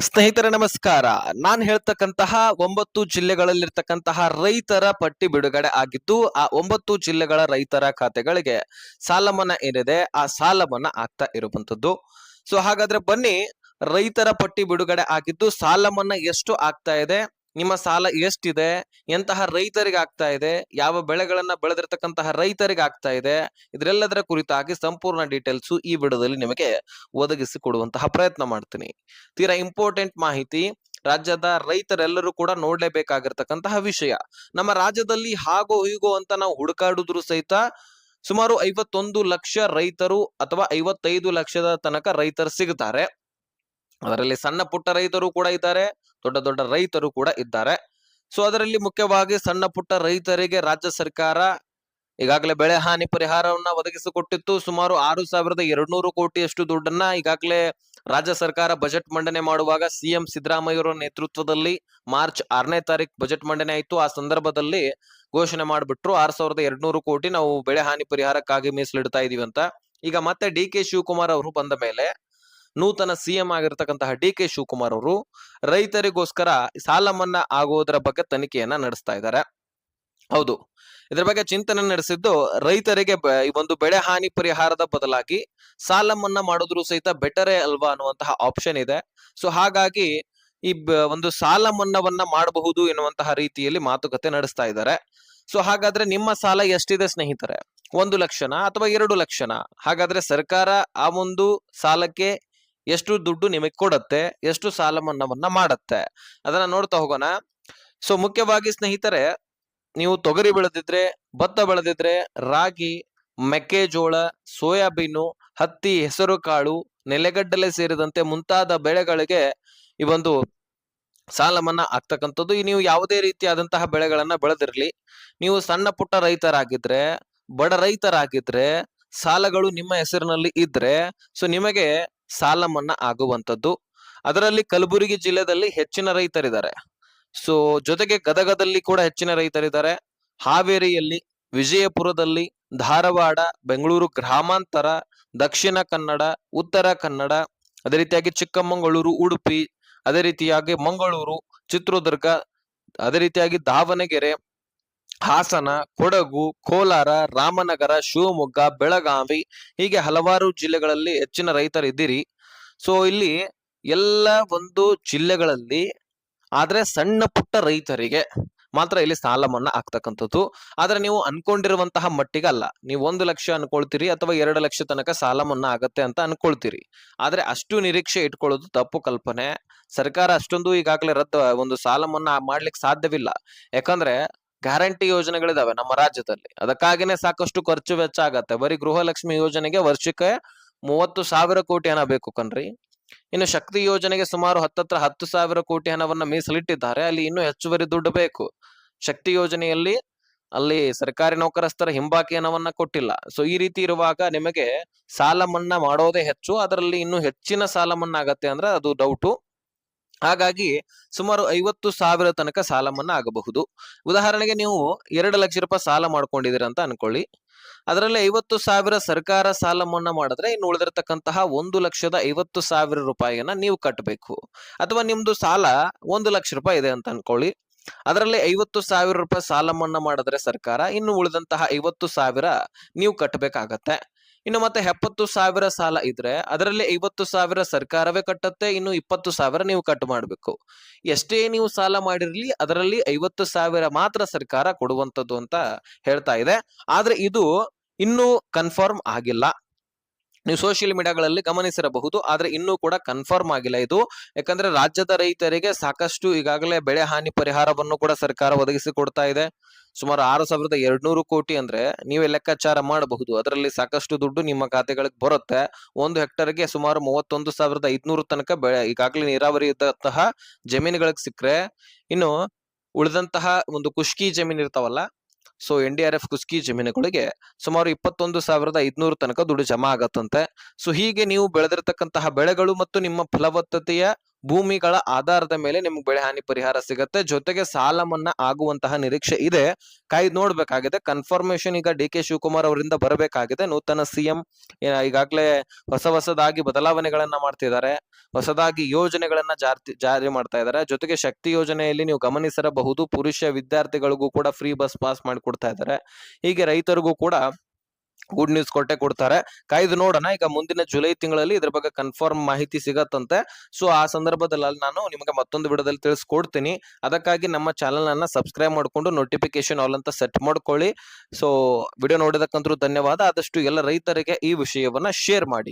ಸ್ನೇಹಿತರೆ ನಮಸ್ಕಾರ. ನಾನ್ ಹೇಳ್ತಕ್ಕಂತಹ 9 ಜಿಲ್ಲೆಗಳಲ್ಲಿರ್ತಕ್ಕಂತಹ ರೈತರ ಪಟ್ಟಿ ಬಿಡುಗಡೆ ಆಗಿದ್ದು, ಆ 9 ಜಿಲ್ಲೆಗಳ ರೈತರ ಖಾತೆಗಳಿಗೆ ಸಾಲ ಮನ್ನಾ ಏನಿದೆ ಆ ಸಾಲ ಮನ್ನಾ ಆಗ್ತಾ ಇರುವಂತದ್ದು. ಸೊ ಹಾಗಾದ್ರೆ ಬನ್ನಿ, ರೈತರ ಪಟ್ಟಿ ಬಿಡುಗಡೆ ಆಗಿದ್ದು ಸಾಲ ಮನ್ನಾ ಎಷ್ಟು ಆಗ್ತಾ ಇದೆ, ನಿಮ್ಮ ಸಾಲ ಎಷ್ಟಿದೆ, ಎಂತಹ ರೈತರಿಗೆ ಆಗ್ತಾ ಇದೆ, ಯಾವ ಬೆಳೆಗಳನ್ನ ಬೆಳೆದಿರ್ತಕ್ಕಂತಹ ರೈತರಿಗೆ ಆಗ್ತಾ ಇದೆ, ಇದರೆಲ್ಲದರ ಕುರಿತಾಗಿ ಸಂಪೂರ್ಣ ಡೀಟೇಲ್ಸ್ ಈ ವಿಡಿಯೋದಲ್ಲಿ ನಿಮಗೆ ಒದಗಿಸಿ ಕೊಡುವಂತಹ ಪ್ರಯತ್ನ ಮಾಡ್ತೀನಿ. ತೀರಾ ಇಂಪಾರ್ಟೆಂಟ್ ಮಾಹಿತಿ, ರಾಜ್ಯದ ರೈತರೆಲ್ಲರೂ ಕೂಡ ನೋಡ್ಲೇಬೇಕಾಗಿರ್ತಕ್ಕಂತಹ ವಿಷಯ. ನಮ್ಮ ರಾಜ್ಯದಲ್ಲಿ ಹಾಗೋ ಹೀಗೋ ಅಂತ ನಾವು ಹುಡುಕಾಡಿದ್ರು ಸಹಿತ ಸುಮಾರು 51 ಲಕ್ಷ ರೈತರು ಅಥವಾ 55 ಲಕ್ಷದ ತನಕ ರೈತರು ಸಿಗುತ್ತಾರೆ. ಅದರಲ್ಲಿ ಸಣ್ಣ ಪುಟ್ಟ ರೈತರು ಕೂಡ ಇದ್ದಾರೆ, ದೊಡ್ಡ ದೊಡ್ಡ ರೈತರು ಕೂಡ ಇದ್ದಾರೆ. ಸೊ ಅದರಲ್ಲಿ ಮುಖ್ಯವಾಗಿ ಸಣ್ಣ ಪುಟ್ಟ ರೈತರಿಗೆ ರಾಜ್ಯ ಸರ್ಕಾರ ಈಗಾಗಲೇ ಬೆಳೆ ಹಾನಿ ಪರಿಹಾರವನ್ನ ಒದಗಿಸಿಕೊಟ್ಟಿತ್ತು. ಸುಮಾರು 6,200 ಕೋಟಿಯಷ್ಟು ದುಡ್ಡನ್ನ ಈಗಾಗಲೇ ರಾಜ್ಯ ಸರ್ಕಾರ ಬಜೆಟ್ ಮಂಡನೆ ಮಾಡುವಾಗ ಸಿಎಂ ಸಿದ್ದರಾಮಯ್ಯ ಅವರ ನೇತೃತ್ವದಲ್ಲಿ ಮಾರ್ಚ್ 6ನೇ ತಾರೀಕು ಬಜೆಟ್ ಮಂಡನೆ ಆಯಿತು. ಆ ಸಂದರ್ಭದಲ್ಲಿ ಘೋಷಣೆ ಮಾಡಿಬಿಟ್ರು 6,200 ಕೋಟಿ ನಾವು ಬೆಳೆ ಹಾನಿ ಪರಿಹಾರಕ್ಕಾಗಿ ಮೀಸಲಿಡ್ತಾ ಇದೀವಿ ಅಂತ. ಈಗ ಮತ್ತೆ ಡಿ ಕೆ ಶಿವಕುಮಾರ್ ಅವರು ಬಂದ ಮೇಲೆ ನೂತನ ಸಿಎಂ ಆಗಿರ್ತಕ್ಕಂತಹ ಡಿ ಕೆ ಶಿವಕುಮಾರ್ ಅವರು ರೈತರಿಗೋಸ್ಕರ ಸಾಲ ಮನ್ನಾ ಆಗೋದ್ರ ಬಗ್ಗೆ ತನಿಖೆಯನ್ನ ನಡೆಸ್ತಾ ಇದ್ದಾರೆ. ಹೌದು, ಇದ್ರ ಬಗ್ಗೆ ಚಿಂತನೆ ನಡೆಸಿದ್ದು ರೈತರಿಗೆ ಈ ಒಂದು ಬೆಳೆ ಹಾನಿ ಪರಿಹಾರದ ಬದಲಾಗಿ ಸಾಲ ಮನ್ನಾ ಮಾಡಿದ್ರು ಸಹಿತ ಬೆಟರೇ ಅಲ್ವಾ ಅನ್ನುವಂತಹ ಆಪ್ಷನ್ ಇದೆ. ಸೊ ಹಾಗಾಗಿ ಈ ಒಂದು ಸಾಲ ಮನ್ನಾವನ್ನ ಮಾಡಬಹುದು ಎನ್ನುವಂತಹ ರೀತಿಯಲ್ಲಿ ಮಾತುಕತೆ ನಡೆಸ್ತಾ ಇದ್ದಾರೆ. ಸೊ ಹಾಗಾದ್ರೆ ನಿಮ್ಮ ಸಾಲ ಎಷ್ಟಿದೆ ಸ್ನೇಹಿತರೆ? 1 ಲಕ್ಷನ ಅಥವಾ 2 ಲಕ್ಷನ? ಹಾಗಾದ್ರೆ ಸರ್ಕಾರ ಆ ಒಂದು ಸಾಲಕ್ಕೆ ಎಷ್ಟು ದುಡ್ಡು ನಿಮಗೆ ಕೊಡತ್ತೆ, ಎಷ್ಟು ಸಾಲ ಮನ್ನಾವನ್ನ ಮಾಡತ್ತೆ, ಅದನ್ನ ನೋಡ್ತಾ ಹೋಗೋಣ. ಸೊ ಮುಖ್ಯವಾಗಿ ಸ್ನೇಹಿತರೆ, ನೀವು ತೊಗರಿ ಬೆಳೆದಿದ್ರೆ, ಭತ್ತ ಬೆಳೆದಿದ್ರೆ, ರಾಗಿ, ಮೆಕ್ಕೆಜೋಳ, ಸೋಯಾಬೀನು, ಹತ್ತಿ, ಹೆಸರು ಕಾಳು, ನೆಲಗಡ್ಡಲೆ ಸೇರಿದಂತೆ ಮುಂತಾದ ಬೆಳೆಗಳಿಗೆ ಈ ಒಂದು ಸಾಲ ಮನ್ನಾ ಆಗ್ತಕ್ಕಂಥದ್ದು. ನೀವು ಯಾವುದೇ ರೀತಿಯಾದಂತಹ ಬೆಳೆಗಳನ್ನ ಬೆಳೆದಿರ್ಲಿ, ನೀವು ಸಣ್ಣ ಪುಟ್ಟ ರೈತರಾಗಿದ್ರೆ, ಬಡ ರೈತರಾಗಿದ್ರೆ, ಸಾಲಗಳು ನಿಮ್ಮ ಹೆಸರಿನಲ್ಲಿ ಇದ್ರೆ ಸೊ ನಿಮಗೆ ಸಾಲ ಮನ್ನಾ ಆಗುವಂತದ್ದು. ಅದರಲ್ಲಿ ಕಲಬುರಗಿ ಜಿಲ್ಲೆಯಲ್ಲಿ ಹೆಚ್ಚಿನ ರೈತರಿದ್ದಾರೆ. ಸೊ ಜೊತೆಗೆ ಗದಗದಲ್ಲಿ ಕೂಡ ಹೆಚ್ಚಿನ ರೈತರಿದ್ದಾರೆ. ಹಾವೇರಿಯಲ್ಲಿ, ವಿಜಯಪುರದಲ್ಲಿ, ಧಾರವಾಡ, ಬೆಂಗಳೂರು ಗ್ರಾಮಾಂತರ, ದಕ್ಷಿಣ ಕನ್ನಡ, ಉತ್ತರ ಕನ್ನಡ, ಅದೇ ರೀತಿಯಾಗಿ ಚಿಕ್ಕಮಗಳೂರು, ಉಡುಪಿ, ಅದೇ ರೀತಿಯಾಗಿ ಮಂಗಳೂರು, ಚಿತ್ರದುರ್ಗ, ಅದೇ ರೀತಿಯಾಗಿ ದಾವಣಗೆರೆ, ಹಾಸನ, ಕೊಡಗು, ಕೋಲಾರ, ರಾಮನಗರ, ಶಿವಮೊಗ್ಗ, ಬೆಳಗಾವಿ, ಹೀಗೆ ಹಲವಾರು ಜಿಲ್ಲೆಗಳಲ್ಲಿ ಹೆಚ್ಚಿನ ರೈತರು ಇದ್ದೀರಿ. ಸೊ ಇಲ್ಲಿ ಎಲ್ಲ ಒಂದು ಜಿಲ್ಲೆಗಳಲ್ಲಿ ಆದ್ರೆ ಸಣ್ಣ ಪುಟ್ಟ ರೈತರಿಗೆ ಮಾತ್ರ ಇಲ್ಲಿ ಸಾಲ ಮನ್ನಾ ಆಗ್ತಕ್ಕಂಥದ್ದು. ಆದ್ರೆ ನೀವು ಅನ್ಕೊಂಡಿರುವಂತಹ ಮಟ್ಟಿಗೆ ಅಲ್ಲ. ನೀವು 1 ಲಕ್ಷ ಅನ್ಕೊಳ್ತೀರಿ ಅಥವಾ 2 ಲಕ್ಷ ತನಕ ಸಾಲ ಮನ್ನಾ ಆಗತ್ತೆ ಅಂತ ಅನ್ಕೊಳ್ತೀರಿ. ಆದ್ರೆ ಅಷ್ಟು ನಿರೀಕ್ಷೆ ಇಟ್ಕೊಳ್ಳೋದು ತಪ್ಪು ಕಲ್ಪನೆ. ಸರ್ಕಾರ ಅಷ್ಟೊಂದು ಈಗಾಗಲೇ ಒಂದು ಸಾಲ ಮನ್ನಾ ಮಾಡ್ಲಿಕ್ಕೆ ಸಾಧ್ಯವಿಲ್ಲ. ಯಾಕಂದ್ರೆ ಗ್ಯಾರಂಟಿ ಯೋಜನೆಗಳಿದಾವೆ ನಮ್ಮ ರಾಜ್ಯದಲ್ಲಿ, ಅದಕ್ಕಾಗಿನೇ ಸಾಕಷ್ಟು ಖರ್ಚು ವೆಚ್ಚ ಆಗತ್ತೆ. ಬರೀ ಗೃಹಲಕ್ಷ್ಮಿ ಯೋಜನೆಗೆ ವರ್ಷಕ್ಕೆ 30,000 ಕೋಟಿ ಹಣ ಬೇಕು ಕಣ್ರಿ. ಇನ್ನು ಶಕ್ತಿ ಯೋಜನೆಗೆ ಸುಮಾರು 10,000 ಕೋಟಿ ಹಣವನ್ನ ಮೀಸಲಿಟ್ಟಿದ್ದಾರೆ. ಅಲ್ಲಿ ಇನ್ನೂ ಹೆಚ್ಚುವರಿ ದುಡ್ಡು ಬೇಕು. ಶಕ್ತಿ ಯೋಜನೆಯಲ್ಲಿ ಅಲ್ಲಿ ಸರ್ಕಾರಿ ನೌಕರಸ್ಥರ ಹಿಂಬಾಕಿ ಹಣವನ್ನ ಕೊಟ್ಟಿಲ್ಲ. ಸೊ ಈ ರೀತಿ ಇರುವಾಗ ನಿಮಗೆ ಸಾಲ ಮನ್ನಾ ಮಾಡೋದೇ ಹೆಚ್ಚು, ಅದರಲ್ಲಿ ಇನ್ನೂ ಹೆಚ್ಚಿನ ಸಾಲ ಮನ್ನಾ ಆಗತ್ತೆ ಅಂದ್ರೆ ಅದು ಡೌಟು. ಹಾಗಾಗಿ ಸುಮಾರು 50,000 ತನಕ ಸಾಲ ಮನ್ನಾ ಆಗಬಹುದು. ಉದಾಹರಣೆಗೆ ನೀವು 2 ಲಕ್ಷ ರೂಪಾಯಿ ಸಾಲ ಮಾಡ್ಕೊಂಡಿದ್ದೀರ ಅಂತ ಅನ್ಕೊಳ್ಳಿ. ಅದರಲ್ಲಿ 50,000 ಸರ್ಕಾರ ಸಾಲ ಮನ್ನಾ ಮಾಡಿದ್ರೆ ಇನ್ನು ಉಳಿದಿರತಕ್ಕಂತಹ 1,50,000 ರೂಪಾಯಿಯನ್ನ ನೀವು ಕಟ್ಟಬೇಕು. ಅಥವಾ ನಿಮ್ದು ಸಾಲ 1 ಲಕ್ಷ ರೂಪಾಯಿ ಇದೆ ಅಂತ ಅನ್ಕೊಳ್ಳಿ. ಅದರಲ್ಲಿ 50,000 ರೂಪಾಯಿ ಸಾಲ ಮನ್ನಾ ಮಾಡಿದ್ರೆ ಸರ್ಕಾರ, ಇನ್ನು ಉಳಿದಂತಹ 50,000 ನೀವು ಕಟ್ಟಬೇಕಾಗತ್ತೆ. ಇನ್ನು ಮತ್ತೆ 70,000 ಸಾಲ ಇದ್ರೆ ಅದರಲ್ಲಿ 50,000 ಸರ್ಕಾರವೇ ಕಟ್ಟತ್ತೆ, ಇನ್ನು 20,000 ನೀವು ಕಟ್ ಮಾಡ್ಬೇಕು. ಎಷ್ಟೇ ನೀವು ಸಾಲ ಮಾಡಿರ್ಲಿ ಅದರಲ್ಲಿ 50,000 ಮಾತ್ರ ಸರ್ಕಾರ ಕೊಡುವಂತದ್ದು ಅಂತ ಹೇಳ್ತಾ ಇದೆ. ಆದ್ರೆ ಇದು ಇನ್ನೂ ಕನ್ಫರ್ಮ್ ಆಗಿಲ್ಲ. ನೀವು ಸೋಷಿಯಲ್ ಮೀಡಿಯಾಗಳಲ್ಲಿ ಗಮನಿಸಿರಬಹುದು, ಆದ್ರೆ ಇನ್ನೂ ಕೂಡ ಕನ್ಫರ್ಮ್ ಆಗಿಲ್ಲ ಇದು. ಯಾಕಂದ್ರೆ ರಾಜ್ಯದ ರೈತರಿಗೆ ಸಾಕಷ್ಟು ಈಗಾಗಲೇ ಬೆಳೆ ಹಾನಿ ಪರಿಹಾರವನ್ನು ಕೂಡ ಸರ್ಕಾರ ಒದಗಿಸಿ ಕೊಡ್ತಾ ಇದೆ. ಸುಮಾರು 6,200 ಕೋಟಿ ಅಂದ್ರೆ ನೀವೇ ಲೆಕ್ಕಾಚಾರ ಮಾಡಬಹುದು. ಅದರಲ್ಲಿ ಸಾಕಷ್ಟು ದುಡ್ಡು ನಿಮ್ಮ ಖಾತೆಗಳಿಗೆ ಬರುತ್ತೆ. 1 ಹೆಕ್ಟರ್ಗೆ ಸುಮಾರು 31,500 ತನಕ ಈಗಾಗಲೇ ನೀರಾವರಿ ಇದ್ದಂತಹ ಜಮೀನುಗಳಿಗೆ ಸಿಕ್ಕರೆ, ಇನ್ನು ಉಳಿದಂತಹ ಒಂದು ಖುಷ್ಕಿ ಜಮೀನು ಇರ್ತಾವಲ್ಲ, ಸೊ NDRF ಕುಸ್ಕಿ ಜಮೀನುಗಳಿಗೆ ಸುಮಾರು 21,500 ತನಕ ದುಡ್ಡು ಜಮಾ ಆಗತ್ತಂತೆ. ಸೊ ಹೀಗೆ ನೀವು ಬೆಳೆದಿರ್ತಕ್ಕಂತಹ ಬೆಳೆಗಳು ಮತ್ತು ನಿಮ್ಮ ಫಲವತ್ತತೆಯ ಭೂಮಿಗಳ ಆಧಾರದ ಮೇಲೆ ನಿಮ್ಗೆ ಬೆಳೆ ಹಾನಿ ಪರಿಹಾರ ಸಿಗತ್ತೆ. ಜೊತೆಗೆ ಸಾಲ ಮನ್ನಾ ಆಗುವಂತಹ ನಿರೀಕ್ಷೆ ಇದೆ. ಕಾಯ್ದು ನೋಡ್ಬೇಕಾಗಿದೆ. ಕನ್ಫರ್ಮೇಶನ್ ಈಗ ಡಿ.ಕೆ. ಶಿವಕುಮಾರ್ ಅವರಿಂದ ಬರಬೇಕಾಗಿದೆ. ನೂತನ ಸಿಎಂ ಈಗಾಗಲೇ ಹೊಸದಾಗಿ ಬದಲಾವಣೆಗಳನ್ನ ಮಾಡ್ತಿದ್ದಾರೆ. ಹೊಸದಾಗಿ ಯೋಜನೆಗಳನ್ನ ಜಾರಿ ಮಾಡ್ತಾ ಇದ್ದಾರೆ. ಜೊತೆಗೆ ಶಕ್ತಿ ಯೋಜನೆಯಲ್ಲಿ ನೀವು ಗಮನಿಸಿರಬಹುದು, ಪುರುಷ ವಿದ್ಯಾರ್ಥಿಗಳಿಗೂ ಕೂಡ ಫ್ರೀ ಬಸ್ ಪಾಸ್ ಮಾಡಿಕೊಡ್ತಾ ಇದ್ದಾರೆ. ಹೀಗೆ ರೈತರಿಗೂ ಕೂಡ ಗುಡ್ ನ್ಯೂಸ್ ಕೊಡ್ತಾರೆ. ಕಾಯ್ದು ನೋಡೋಣ. ಈಗ ಮುಂದಿನ ಜುಲೈ ತಿಂಗಳಲ್ಲಿ ಇದ್ರ ಬಗ್ಗೆ ಕನ್ಫರ್ಮ್ ಮಾಹಿತಿ ಸಿಗತ್ತಂತೆ. ಸೊ ಆ ಸಂದರ್ಭದಲ್ಲಿ ನಾನು ನಿಮಗೆ ಮತ್ತೊಂದು ವಿಡಿಯೋದಲ್ಲಿ ತಿಳಿಸ್ಕೊಡ್ತೀನಿ. ಅದಕ್ಕಾಗಿ ನಮ್ಮ ಚಾನೆಲ್ ಅನ್ನ ಸಬ್ಸ್ಕ್ರೈಬ್ ಮಾಡ್ಕೊಂಡು ನೋಟಿಫಿಕೇಶನ್ ಆಲ್ ಅಂತ ಸೆಟ್ ಮಾಡ್ಕೊಳ್ಳಿ. ಸೊ ವಿಡಿಯೋ ನೋಡಿದಕ್ಕಂತೂ ಧನ್ಯವಾದ. ಆದಷ್ಟು ಎಲ್ಲ ರೈತರಿಗೆ ಈ ವಿಷಯವನ್ನ ಶೇರ್ ಮಾಡಿ.